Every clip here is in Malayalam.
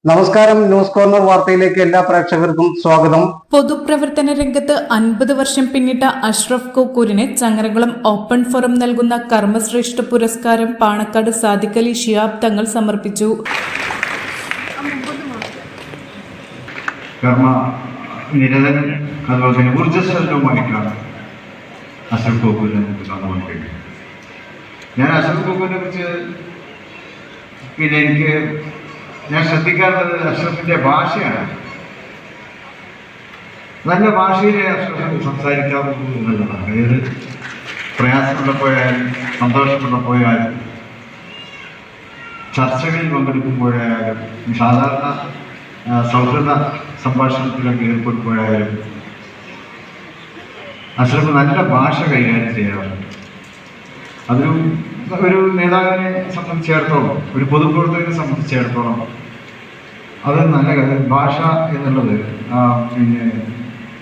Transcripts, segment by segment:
നമസ്കാരം. ന്യൂസ് കോർണർ വാർത്തയിലേക്ക് എല്ലാ പ്രേക്ഷകർക്കും സ്വാഗതം. പൊതുപ്രവർത്തന രംഗത്ത് 50 വർഷം പിന്നിട്ട അഷ്റഫ് കോക്കൂരിന് ചങ്ങരകുളം ഓപ്പൺ ഫോറം നൽകുന്ന കർമ്മശ്രേഷ്ഠ പുരസ്കാരം പാണക്കാട് സാദിഖ് അലി ശിഹാബ് തങ്ങൾ സമർപ്പിച്ചു. കർമ്മനിരതനും അതുപോലെ തന്നെ ഊർജ്ജസ്വലവുമായിട്ടാണ് അഷ്റഫ് കോക്കൂരിനെ നമുക്ക് കാണുവാൻ കഴിയും. ഞാൻ അഷ്റഫ് കോക്കൂരിനെ കുറിച്ച് ഞാൻ ശ്രദ്ധിക്കാറുള്ളത് അഷ്റഫിൻ്റെ ഭാഷയാണ്. നല്ല ഭാഷയിലെ അഷ്റഫ് സംസാരിക്കാറുള്ളൂ എന്നുള്ളതാണ്. ഏത് പ്രയാസമുള്ളപ്പോഴായാലും സന്തോഷമുള്ളപ്പോഴായാലും ചർച്ചകളിൽ പങ്കെടുക്കുമ്പോഴായാലും സാധാരണ സൗഹൃദ സംഭാഷണത്തിലൊക്കെ ഏർപ്പെടുമ്പോഴായാലും അഷ്റഫ് നല്ല ഭാഷ കൈകാര്യം ചെയ്യാറുണ്ട്. ഒരു നേതാവിനെ സംബന്ധിച്ചിടത്തോളം, ഒരു പൊതുപ്രവർത്തകനെ സംബന്ധിച്ചിടത്തോളം അത് നല്ല ഭാഷ എന്നുള്ളത്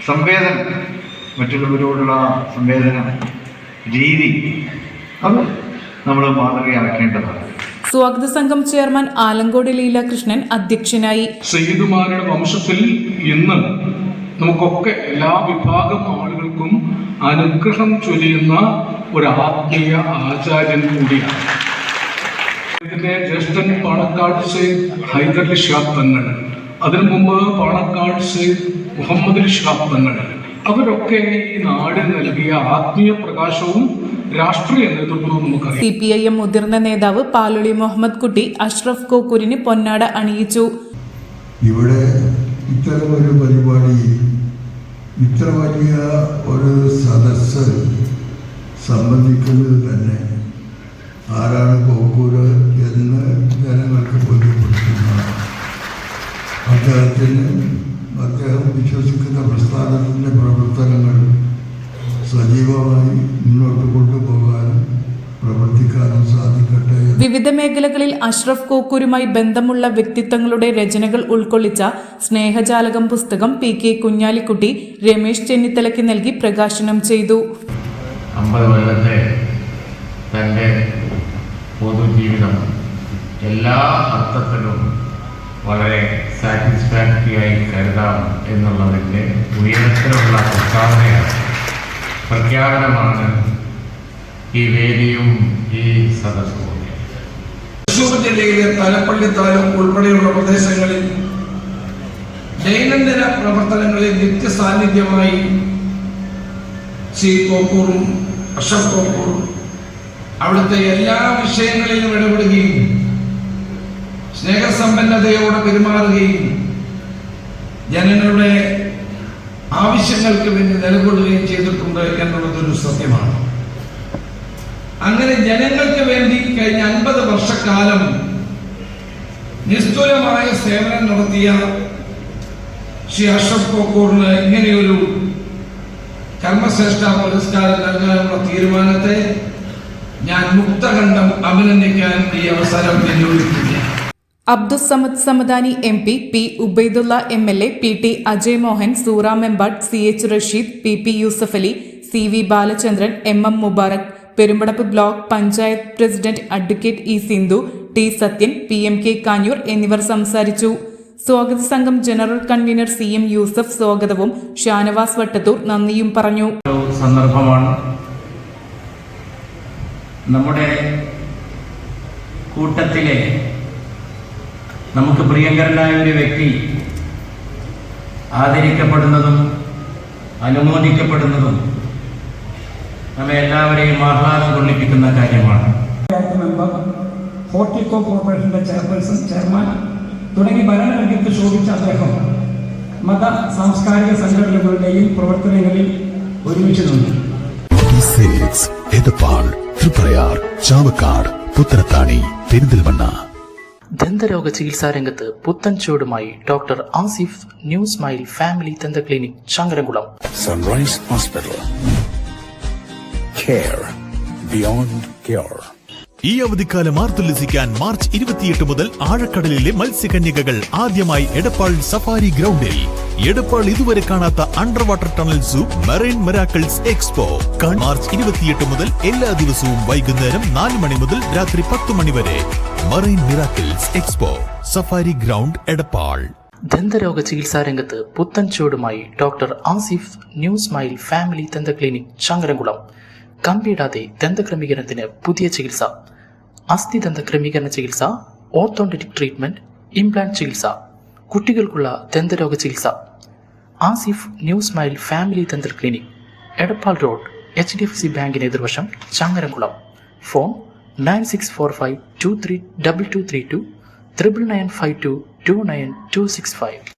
സംവേദനം, മറ്റുള്ളവരോടുള്ള സംവേദന രീതി, അത് നമ്മൾ മാതൃകയാക്കേണ്ടതാണ്. സ്വാഗത സംഘം ചെയർമാൻ ആലങ്കോട് ലീലാകൃഷ്ണൻ അധ്യക്ഷനായി. സയ്യിദുമാരുടെ വംശത്തിൽ ഇന്ന് നമുക്കൊക്കെ എല്ലാ വിഭാഗം ആളുകൾക്കും അനുഗ്രഹം ചൊരിയുന്ന ഒരു ആത്മീയ ആചാര്യൻ കൂടിയാണ്. ഇതിന്റെ ജ്യേഷ്ഠൻ പാണക്കാട് സെയ്ദ് ഹൈദർ അലി ശിഹാബ് തങ്ങൾ, അതിനു മുമ്പ് പാണക്കാട് സെയ്ദ് മുഹമ്മദ് അലി ശിഹാബ് തങ്ങൾ, അവരൊക്കെ ഈ നാടിന് നൽകിയ ആത്മീയ പ്രകാശവും രാഷ്ട്രീയ നേതൃത്വവും നമുക്കറിയാം. CPIM മുതിർന്ന നേതാവ് പാലൊളി മുഹമ്മദ് കുട്ടി അഷ്റഫ് കോക്കൂരിന് പൊന്നാട അണിയിച്ചു. ഇവിടെ ഇത്തരമൊരു പരിപാടി, ഇത്ര വലിയ ഒരു സദസ്സ് സംബന്ധിക്കുന്നത് തന്നെ ആരാണ് കോക്കൂര് എന്ന് ജനങ്ങൾക്ക് ബോധ്യപ്പെടുത്തുന്ന അദ്ദേഹം വിശ്വസിക്കുന്ന പ്രസ്ഥാനത്തിൻ്റെ പ്രവർത്തനങ്ങൾ സജീവമായി മുന്നോട്ട് കൊണ്ടുപോകാനും പ്രവർത്തിക്കാനും സാധിക്കട്ടെ. വിവിധ മേഖലകളിൽ അഷ്റഫ് കോക്കൂരുമായി ബന്ധമുള്ള വ്യക്തിത്വങ്ങളുടെ രചനകൾ ഉൾക്കൊള്ളിച്ച സ്നേഹജാലകം പുസ്തകം PK കുഞ്ഞാലിക്കുട്ടി രമേശ് ചെന്നിത്തലയ്ക്ക് നൽകി പ്രകാശനം ചെയ്തു. 50 കൊല്ലത്തെ തൻ്റെ പൊതുജീവിതം എല്ലാ അർത്ഥത്തിലും വളരെ സാറ്റിസ്ഫാക്ടറിയായി കരുതാം എന്നുള്ളതിൻ്റെ ഉയരത്തിലുള്ള പ്രഖ്യാപനമാണ് ഈ വേദിയും ഈ സദസ്സും. തൃശ്ശൂർ ജില്ലയിലെ തലപ്പള്ളി താലൂക്ക് ഉൾപ്പെടെയുള്ള പ്രദേശങ്ങളിൽ ദൈനംദിന പ്രവർത്തനങ്ങളിൽ നിത്യസാന്നിധ്യമായി ശ്രീ കോക്കൂറും അഷ്റഫ് കോക്കൂറും അവിടുത്തെ എല്ലാ വിഷയങ്ങളിലും ഇടപെടുകയും സ്നേഹസമ്പന്നതയോടെ പെരുമാറുകയും ജനങ്ങളുടെ ആവശ്യങ്ങൾക്ക് വേണ്ടി നിലകൊള്ളുകയും ചെയ്തിട്ടുണ്ട് എന്നുള്ളതൊരു സത്യമാണ്. അങ്ങനെ ജനങ്ങൾക്ക് വേണ്ടി കഴിഞ്ഞ 50 വർഷക്കാലം നിസ്തുലമായ സേവനം നടത്തിയ ശ്രീ അഷ്റഫ് കോക്കൂറിന് ഇങ്ങനെയൊരു കർമ്മശ്രേഷ്ഠ പുരസ്കാരം നൽകാനുള്ള തീരുമാനത്തെ ഞാൻ മുക്തകണ്ഠം അഭിനന്ദിക്കാൻ ഈ അവസരം വിനിയോഗിക്കുകയാണ്. Abdul Samad Samadani MP, P Ubaidullah MLA, PT Ajay Mohan, Soora Membad, CH Rasheed, PP Yusuf Ali, CV Balachandran, MM Mubarak, Perumpadappu block panchayat president advocate E Sindhu, T Sathyan, PMK Kanjoor എന്നിവർ സംസാരിച്ചു. സ്വാഗത സംഘം ജനറൽ കൺവീനർ CM യൂസഫ് സ്വാഗതവും ഷാനവാസ് വട്ടത്തൂർ നന്ദിയും പറഞ്ഞു. സന്ദർഭമാണ് നമ്മുടെ കൂട്ടത്തിലെ നമുക്ക് പ്രിയങ്കരനായ ഒരു വ്യക്തി ആദരിക്കപ്പെടുന്നതും അനുമോദിക്കപ്പെടുന്നതും നമ്മെ എല്ലാവരെയും ആഹ്ലാദം കൊള്ളിപ്പിക്കുന്ന കാര്യമാണ്. മെമ്പർ, ഹോർട്ടിക്കോ കോർപ്പറേഷന്റെ ചെയർപേഴ്സൺ, ചെയർമാൻ തുടങ്ങി ഭരണരംഗത്ത് ശോഭിച്ച അദ്ദേഹം മത സാംസ്കാരിക സംഘടനകളുടെയും പ്രവർത്തനങ്ങളിൽ ഒരുമിച്ച് നിന്നു. ചാവക്കാട്, പുത്തനത്താണി, പെരിന്തൽമണ്ണ. ദന്തരോഗ ചികിത്സാ രംഗത്ത് പുത്തൻ ചുവടുമായി doctor Asif new smile family ദന്ത clinic Changaramkulam. Sunrise hospital, care beyond care. ഈ അവധിക്കാലം ആർത്തുല്ലസിക്കാൻ മാർച്ച് 28 മുതൽ ആഴക്കടലിലെ മത്സ്യകന്യകകൾ ആദ്യമായി എടപ്പാൾ സഫാരി ഗ്രൗണ്ടിൽ. എടപ്പാൾ ഇതുവരെ കാണാത്ത under water tunnel zoo marine miracles expo March 28 മുതൽ എല്ലാ ദിവസവും വൈകുന്നേരം 4 മണി മുതൽ രാത്രി 10 മണി വരെ. Marine miracles expo, safari ground, Edappal. ദന്തരോഗ ചികിത്സാ രംഗത്ത് പുത്തൻ ചുവടുമായി doctor Asif new smile family ദന്ത ക്ലിനിക് ചങ്ങരംകുളം. കമ്പിയിടാതെ ദന്തക്രമീകരണത്തിന് പുതിയ ചികിത്സ, അസ്ഥി ദന്ത ക്രമീകരണ ചികിത്സ, ഓർത്തോണ്ടറ്റിക് ട്രീറ്റ്മെന്റ്, ഇംപ്ലാന്റ് ചികിത്സ, കുട്ടികൾക്കുള്ള ദന്തരോഗ ചികിത്സ. Asif new smile family dental clinic, Edappal road, HDFC ബാങ്കിന് എതിർവശം, ചങ്ങരംകുളം. ഫോൺ 9645232232 9995229265.